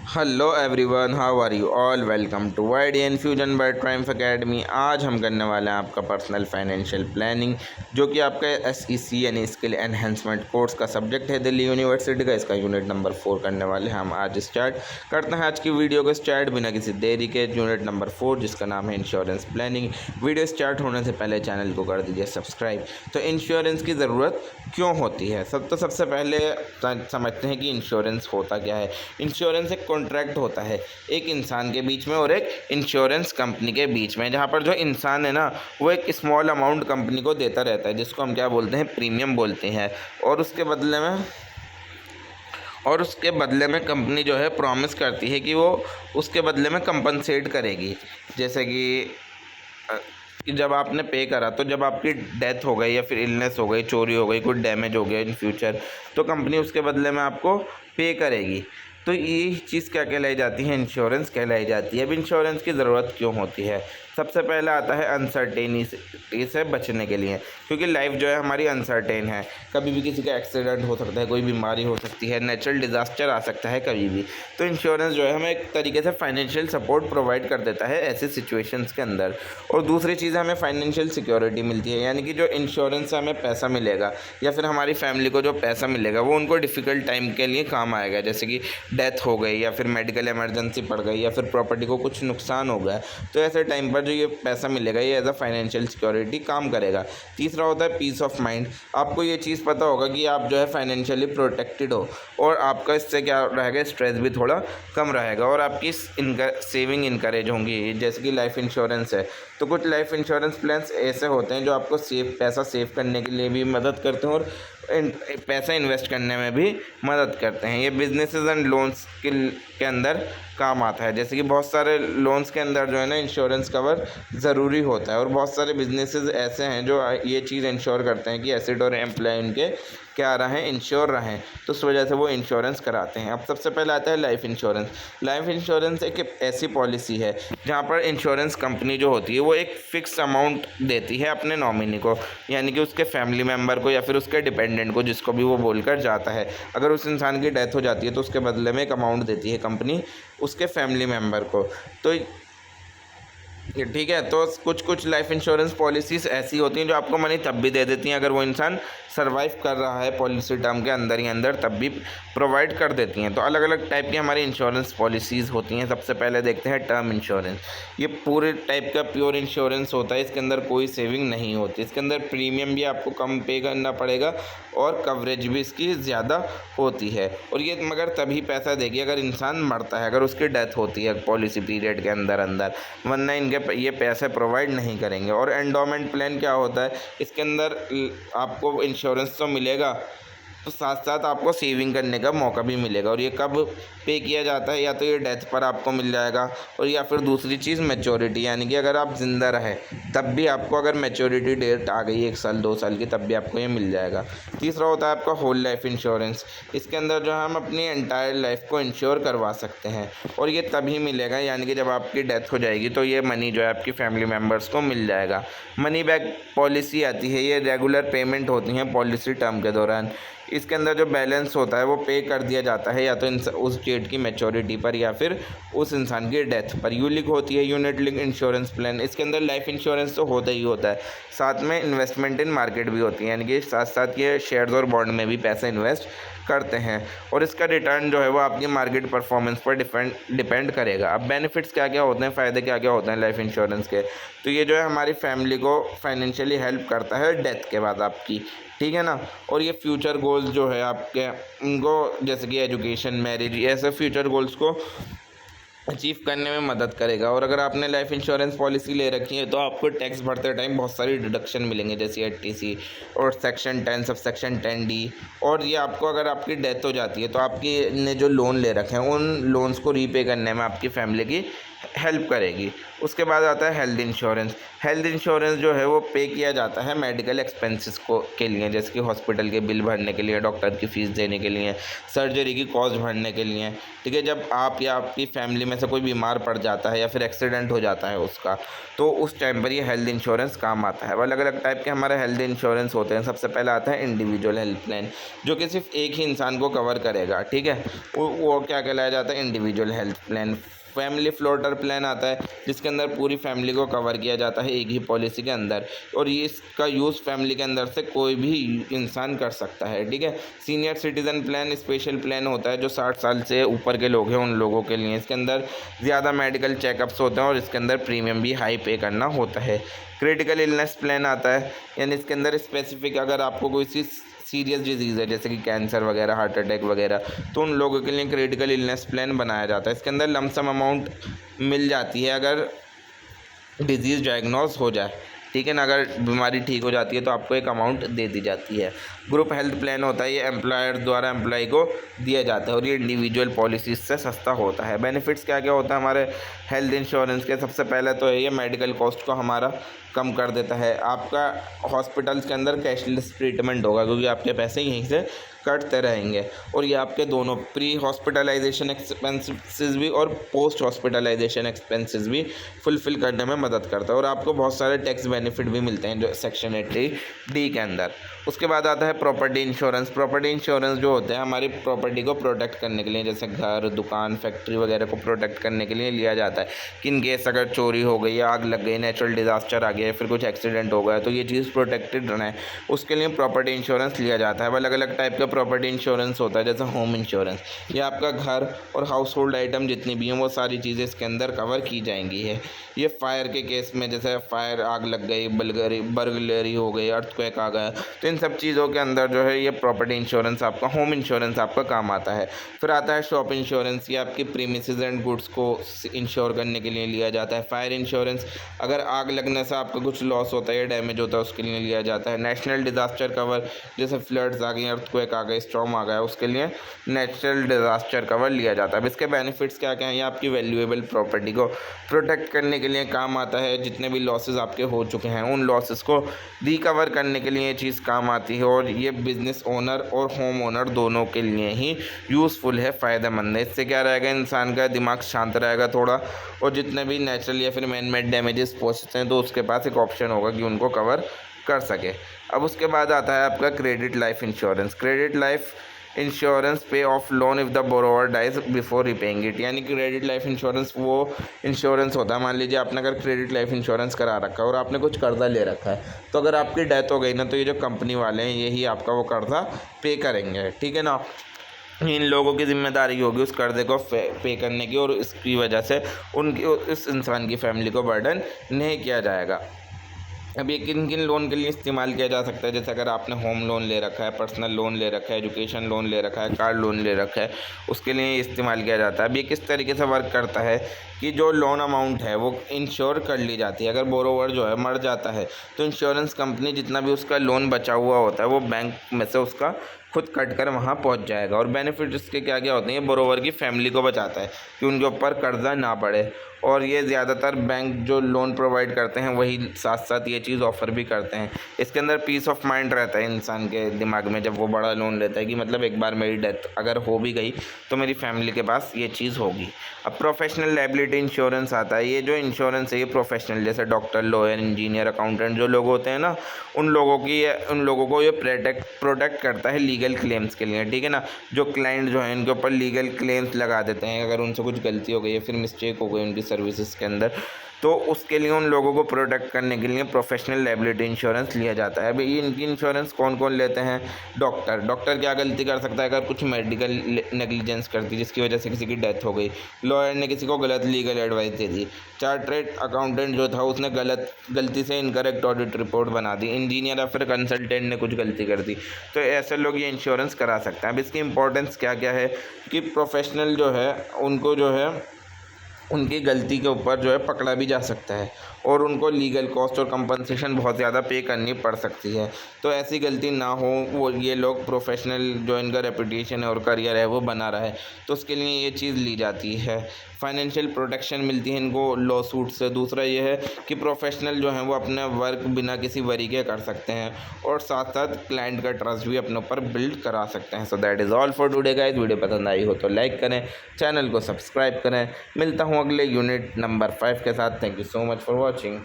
Hello everyone, how are you all. Welcome to wide infusion by triumph academy. आज हम करने वाले हैं आपका पर्सनल फाइनेंशियल प्लानिंग, जो कि आपका एसईसी यानी स्किल एनहेंसमेंट कोर्स का सब्जेक्ट है दिल्ली यूनिवर्सिटी का। इसका यूनिट नंबर 4 करने वाले हैं हम। आज स्टार्ट करते हैं आज की वीडियो को स्टार्ट बिना किसी देरी के। यूनिट नंबर 4 जिसका नाम है इंश्योरेंस प्लानिंग। वीडियो स्टार्ट होने से पहले चैनल को कर दीजिए सब्सक्राइब। तो इंश्योरेंस की ज़रूरत क्यों होती है? सबसे पहले समझते हैं कि इंश्योरेंस होता क्या है। इंश्योरेंस एक कॉन्ट्रैक्ट होता है एक इंसान के बीच में और एक इंश्योरेंस कंपनी के बीच में, जहाँ पर जो इंसान है ना, वो एक स्मॉल अमाउंट कंपनी को देता रहता है, जिसको हम क्या बोलते हैं, प्रीमियम बोलते हैं। और उसके बदले में कंपनी जो है प्रॉमिस करती है कि वो उसके बदले में कंपनसेट करेगी। जैसे कि जब आपने पे करा, तो जब आपकी डेथ हो गई या फिर इलनेस हो गई, चोरी हो गई, कोई डैमेज हो गया इन फ्यूचर, तो कंपनी उसके बदले में आपको पे करेगी। तो ये चीज़ क्या कहलाई जाती है? इंश्योरेंस कहलाई जाती है। अब इंश्योरेंस की ज़रूरत क्यों होती है? सबसे पहला आता है अनसर्टेनिटी से बचने के लिए, क्योंकि लाइफ जो है हमारी अनसर्टेन है। कभी भी किसी का एक्सीडेंट हो सकता है, कोई बीमारी हो सकती है, नेचुरल डिज़ास्टर आ सकता है कभी भी। तो इंश्योरेंस जो है हमें एक तरीके से फाइनेंशियल सपोर्ट प्रोवाइड कर देता है ऐसे सिचुएशंस के अंदर। और दूसरी चीज़, हमें फाइनेंशियल सिक्योरिटी मिलती है, यानी कि जो इंश्योरेंस से हमें पैसा मिलेगा या फिर हमारी फैमिली को जो पैसा मिलेगा वो उनको डिफ़िकल्ट टाइम के लिए काम आएगा। जैसे कि डेथ हो गई या फिर मेडिकल इमरजेंसी पड़ गई या फिर प्रॉपर्टी को कुछ नुकसान हो गया, तो ऐसे टाइम पर जो ये पैसा मिलेगा ये एज अ फाइनेंशियल सिक्योरिटी काम करेगा। तीसरा होता है पीस ऑफ माइंड। आपको ये चीज़ पता होगा कि आप जो है फाइनेंशियली प्रोटेक्टेड हो, और आपका इससे क्या रहेगा, स्ट्रेस भी थोड़ा कम रहेगा, और आपकी सेविंग इनकरेज होंगी। जैसे कि लाइफ इंश्योरेंस है, तो कुछ लाइफ इंश्योरेंस प्लान्स ऐसे होते हैं जो आपको पैसा सेव करने के लिए भी मदद करते हैं और पैसा इन्वेस्ट करने में भी मदद करते हैं। ये बिजनेसेस एंड लोन्स के अंदर काम आता है। जैसे कि बहुत सारे लोन्स के अंदर जो है ना, इंश्योरेंस कवर ज़रूरी होता है, और बहुत सारे बिजनेसेस ऐसे हैं जो ये चीज़ इंश्योर करते हैं कि एसेट और एम्प्लॉय उनके क्या रहें, इंश्योर रहें, तो उस वजह से वो इंश्योरेंस कराते हैं। अब सबसे पहले आता है लाइफ इंश्योरेंस। लाइफ इंश्योरेंस एक ऐसी पॉलिसी है जहाँ पर इंश्योरेंस कंपनी जो होती है वो एक फ़िक्स अमाउंट देती है अपने नॉमिनी को, यानी कि उसके फैमिली मेम्बर को या फिर उसके डिपेंडेंट को, जिसको भी वो बोलकर जाता है। अगर उस इंसान की डेथ हो जाती है तो उसके बदले में एक अमाउंट देती है कंपनी उसके फैमिली मेम्बर को। तो ठीक है, तो कुछ लाइफ इंश्योरेंस पॉलिसीज़ ऐसी होती हैं जो आपको मनी तब भी दे देती हैं अगर वो इंसान सर्वाइव कर रहा है पॉलिसी टर्म के अंदर ही अंदर, तब भी प्रोवाइड कर देती हैं। तो अलग अलग टाइप की हमारी इंश्योरेंस पॉलिसीज़ होती हैं। सबसे पहले देखते हैं टर्म इंश्योरेंस। ये पूरे टाइप का प्योर इंश्योरेंस होता है, इसके अंदर कोई सेविंग नहीं होती। इसके अंदर प्रीमियम भी आपको कम पे करना पड़ेगा और कवरेज भी इसकी ज़्यादा होती है, और ये मगर तभी पैसा देगी अगर इंसान मरता है, अगर उसकी डेथ होती है पॉलिसी पीरियड के अंदर अंदर, वरना ये पैसे प्रोवाइड नहीं करेंगे। और एंडोमेंट प्लान क्या होता है? इसके अंदर आपको इंश्योरेंस तो मिलेगा, तो साथ साथ आपको सेविंग करने का मौका भी मिलेगा। और ये कब पे किया जाता है? या तो ये डेथ पर आपको मिल जाएगा, और या फिर दूसरी चीज़ मैच्योरिटी, यानी कि अगर आप ज़िंदा रहे तब भी आपको, अगर मैच्योरिटी डेट आ गई 1 साल 2 साल की, तब भी आपको ये मिल जाएगा। तीसरा होता है आपका होल लाइफ इंश्योरेंस। इसके अंदर जो है हम अपनी एंटायर लाइफ को इंश्योर करवा सकते हैं, और ये तभी मिलेगा, यानी कि जब आपकी डेथ हो जाएगी तो ये मनी जो है आपकी फैमिली मेम्बर्स को मिल जाएगा। मनी बैक पॉलिसी आती है, ये रेगुलर पेमेंट होती हैं पॉलिसी टर्म के दौरान। इसके अंदर जो बैलेंस होता है वो पे कर दिया जाता है, या तो उस डेट की मैच्योरिटी पर या फिर उस इंसान की डेथ पर। यूलिक होती है यूनिट लिंक इंश्योरेंस प्लान। इसके अंदर लाइफ इंश्योरेंस तो होता ही होता है, साथ में इन्वेस्टमेंट इन मार्केट भी होती है, यानी कि साथ साथ ये शेयर्स और बॉन्ड में भी पैसा इन्वेस्ट करते हैं, और इसका रिटर्न जो है वो आपकी मार्केट परफॉर्मेंस पर डिपेंड करेगा। अब बेनिफिट्स क्या क्या होते हैं, फ़ायदे क्या क्या होते हैं लाइफ इंश्योरेंस के? तो ये जो है हमारी फैमिली को फाइनेंशियली हेल्प करता है डेथ के बाद आपकी, ठीक है ना। और ये फ्यूचर गोल्स जो है आपके, उनको जैसे कि एजुकेशन, मैरिज, ऐसे फ्यूचर गोल्स को अचीव करने में मदद करेगा। और अगर आपने लाइफ इंश्योरेंस पॉलिसी ले रखी है तो आपको टैक्स भरते टाइम बहुत सारी डिडक्शन मिलेंगे, जैसे 80C और सेक्शन 10 सब सेक्शन 10D। और ये आपको, अगर आपकी डेथ हो जाती है तो आपकी ने जो लोन ले रखे हैं उन लोन्स को रीपे करने में आपकी फैमिली की हेल्प करेगी। उसके बाद आता है हेल्थ इंश्योरेंस। हेल्थ इंश्योरेंस जो है वो पे किया जाता है मेडिकल एक्सपेंसेस को के लिए, जैसे कि हॉस्पिटल के बिल भरने के लिए, डॉक्टर की फ़ीस देने के लिए, सर्जरी की कॉस्ट भरने के लिए। ठीक है, जब आप या आपकी फैमिली में से कोई बीमार पड़ जाता है या फिर एक्सीडेंट हो जाता है उसका, तो उस टाइम पर ये हेल्थ इंश्योरेंस काम आता है। अलग अलग टाइप के हमारे हेल्थ इंश्योरेंस होते हैं। सबसे पहला आता है इंडिविजुअल हेल्थ प्लान, जो कि सिर्फ एक ही इंसान को कवर करेगा। ठीक है, वो क्या कहलाया जाता है, individual health plan. Family floater plan आता है, जिसके अंदर पूरी फैमिली को कवर किया जाता है एक ही पॉलिसी के अंदर, और ये इसका यूज़ फैमिली के अंदर से कोई भी इंसान कर सकता है। ठीक है, senior citizen plan special plan होता है, जो 60 साल से ऊपर के लोग हैं उन लोगों के लिए। इसके अंदर ज़्यादा मेडिकल चेकअप्स होते हैं और इसके अंदर प्रीमियम भी हाई पे करना होता है। क्रिटिकल इलनेस प्लान आता है, यानी इसके अंदर स्पेसिफिक अगर आपको कोई सी सीरियस डिजीज़ है, जैसे कि कैंसर वगैरह, हार्ट अटैक वगैरह, तो उन लोगों के लिए क्रिटिकल इलनेस प्लान बनाया जाता है। इसके अंदर लमसम अमाउंट मिल जाती है अगर डिजीज़ डायग्नोज हो जाए। ठीक है ना, अगर बीमारी ठीक हो जाती है तो आपको एक अमाउंट दे दी जाती है। ग्रुप हेल्थ प्लान होता है, ये एम्प्लॉयर द्वारा एम्प्लॉय को दिया जाता है और ये इंडिविजुअल पॉलिसीज से सस्ता होता है। बेनिफिट्स क्या क्या होता है हमारे हेल्थ इंश्योरेंस के? सबसे पहले तो ये मेडिकल कॉस्ट को हमारा कम कर देता है। आपका हॉस्पिटल्स के अंदर कैशलेस ट्रीटमेंट होगा, क्योंकि आपके पैसे यहीं से कटते रहेंगे, और ये आपके दोनों प्री हॉस्पिटलाइजेशन एक्सपेंसेस भी और पोस्ट हॉस्पिटलाइजेशन एक्सपेंसेस भी फुलफ़िल करने में मदद करता है, और आपको बहुत सारे टैक्स बेनिफिट भी मिलते हैं जो सेक्शन 80D के अंदर। उसके बाद आता है प्रॉपर्टी इंश्योरेंस। प्रॉपर्टी इंश्योरेंस जो होते हैं हमारी प्रॉपर्टी को प्रोटेक्ट करने के लिए, जैसे घर, दुकान, फैक्ट्री वगैरह को प्रोटेक्ट करने के लिए लिया जाता है कि इन केस अगर चोरी हो गई या आग लग गई, नेचुरल डिज़ास्टर आ गया या फिर कुछ एक्सीडेंट हो गया, तो ये चीज़ प्रोटेक्टेड रहे, उसके लिए प्रॉपर्टी इंश्योरेंस लिया जाता है। अलग अलग टाइप का प्रॉपर्टी इंश्योरेंस होता है, जैसे होम इंश्योरेंस, ये आपका घर और हाउस होल्ड आइटम जितनी भी हैं वो सारी चीज़ें इसके अंदर कवर की जाएंगी है। ये फायर के केस में, जैसे फायर, आग लग गई, बर्गलरी हो गई, अर्थक्वेक आ गया, तो इन सब चीज़ों के अंदर जो है ये प्रॉपर्टी इंश्योरेंस आपका, होम इंश्योरेंस आपका काम आता है। फिर आता है शॉप इंश्योरेंस, ये आपकी प्रीमिसेस एंड गुड्स को इंश्योर करने के लिए लिया जाता है। फायर इंश्योरेंस, अगर आग लगने से आपका कुछ लॉस होता है या डैमेज होता है उसके लिए लिया जाता है। नेशनल डिज़ास्टर कवर, जैसे फ्लड्स आ गई, अर्थक्वेक आ गए, स्टॉर्म आ गया, उसके लिए नेचुरल डिज़ास्टर कवर लिया जाता है। अब इसके बेनिफिट्स क्या क्या हैं? ये आपकी वैल्यूएबल प्रॉपर्टी को प्रोटेक्ट करने के लिए काम आता है। जितने भी लॉसेस आपके हो चुके हैं उन लॉसेस को रिकवर करने के लिए ये चीज़ काम आती है, और ये बिज़नेस ओनर और होम ओनर दोनों के लिए ही यूज़फुल है, फ़ायदेमंद है। इससे क्या रहेगा, इंसान का दिमाग शांत रहेगा थोड़ा, और जितने भी नेचुरल या फिर मैन मेड डैमेजेस पहुँचते हैं तो उसके पास एक ऑप्शन होगा कि उनको कवर कर सके। अब उसके बाद आता है आपका credit life insurance. Credit life insurance pay off loan if the borrower dies before repaying it, यानी क्रेडिट लाइफ इंश्योरेंस वो इंश्योरेंस होता है, मान लीजिए आपने अगर क्रेडिट लाइफ इंश्योरेंस करा रखा है और आपने कुछ कर्जा ले रखा है, तो अगर आपकी डेथ हो गई ना, तो ये जो कंपनी वाले हैं यही आपका वो कर्जा पे करेंगे। ठीक है ना, इन लोगों की जिम्मेदारी होगी उस कर्जे को पे करने की, और इसकी वजह से उनकी, उस इंसान की फैमिली को बर्डन नहीं किया जाएगा। अब ये किन किन लोन के लिए इस्तेमाल किया जा सकता है? जैसे अगर आपने होम लोन ले रखा है, पर्सनल लोन ले रखा है, एजुकेशन लोन ले रखा है, कार लोन ले रखा है, उसके लिए इस्तेमाल किया जाता है। अब ये किस तरीके से वर्क करता है कि जो लोन अमाउंट है वो इंश्योर कर ली जाती है। अगर बोरोवर जो है मर जाता है तो इंश्योरेंस कंपनी जितना भी उसका लोन बचा हुआ होता है वो बैंक में से उसका खुद कट कर वहाँ पहुँच जाएगा। और बेनिफिट इसके क्या क्या होते हैं? ये बोरोवर की फैमिली को बचाता है कि उनके ऊपर कर्जा ना पड़े, और ये ज़्यादातर बैंक जो लोन प्रोवाइड करते हैं वही साथ साथ ये चीज़ ऑफ़र भी करते हैं। इसके अंदर पीस ऑफ माइंड रहता है इंसान के दिमाग में जब वो बड़ा लोन लेता है कि मतलब एक बार मेरी डेथ अगर हो भी गई तो मेरी फैमिली के पास ये चीज़ होगी। अब प्रोफेशनल लायबिलिटी इंश्योरेंस आता है। ये जो इंश्योरेंस है ये प्रोफेशनल, जैसे डॉक्टर, लॉयर, इंजीनियर, अकाउंटेंट जो लोग होते हैं ना, उन लोगों को ये प्रोटेक्ट करता है लीगल क्लेम्स के लिए। ठीक है ना, जो क्लाइंट जो है इनके ऊपर लीगल क्लेम्स लगा देते हैं अगर उनसे कुछ गलती हो गई या फिर मिस्टेक हो गई उनकी सर्विसेज के अंदर, तो उसके लिए उन लोगों को प्रोटेक्ट करने के लिए प्रोफेशनल लायबिलिटी इंश्योरेंस लिया जाता है। अभी इनकी इंश्योरेंस कौन कौन लेते हैं? डॉक्टर क्या गलती कर सकता है अगर कुछ मेडिकल नेग्लिजेंस कर दी जिसकी वजह से किसी की डेथ हो गई, लॉयर ने किसी को गलत लीगल एडवाइस दे दी, चार्टर्ड अकाउंटेंट जो था उसने गलती से इनकरेक्ट ऑडिट रिपोर्ट बना दी, इंजीनियर या फिर कंसल्टेंट ने कुछ गलती कर दी, तो ऐसे लोग ये इंश्योरेंस करा सकते हैं। अब इसकी इंपॉर्टेंस क्या क्या है कि प्रोफेशनल जो है उनको जो है उनकी गलती के ऊपर जो है पकड़ा भी जा सकता है, और उनको लीगल कॉस्ट और कंपनसेशन बहुत ज़्यादा पे करनी पड़ सकती है। तो ऐसी गलती ना हो, वो ये लोग प्रोफेशनल जो इनका रेपुटेशन है और करियर है वो बना रहे, तो उसके लिए ये चीज़ ली जाती है। फाइनेंशियल प्रोटेक्शन मिलती है इनको लॉ सूट से। दूसरा ये है कि प्रोफेशनल जो हैं वो अपना वर्क बिना किसी वरी के कर सकते हैं और साथ साथ क्लाइंट का ट्रस्ट भी अपने ऊपर बिल्ड करा सकते हैं। So that is all for today guys. Video पसंद आई हो तो लाइक करें, चैनल को सब्सक्राइब करें। मिलता हूँ अगले यूनिट नंबर 5 के साथ। Thank you so much for watching.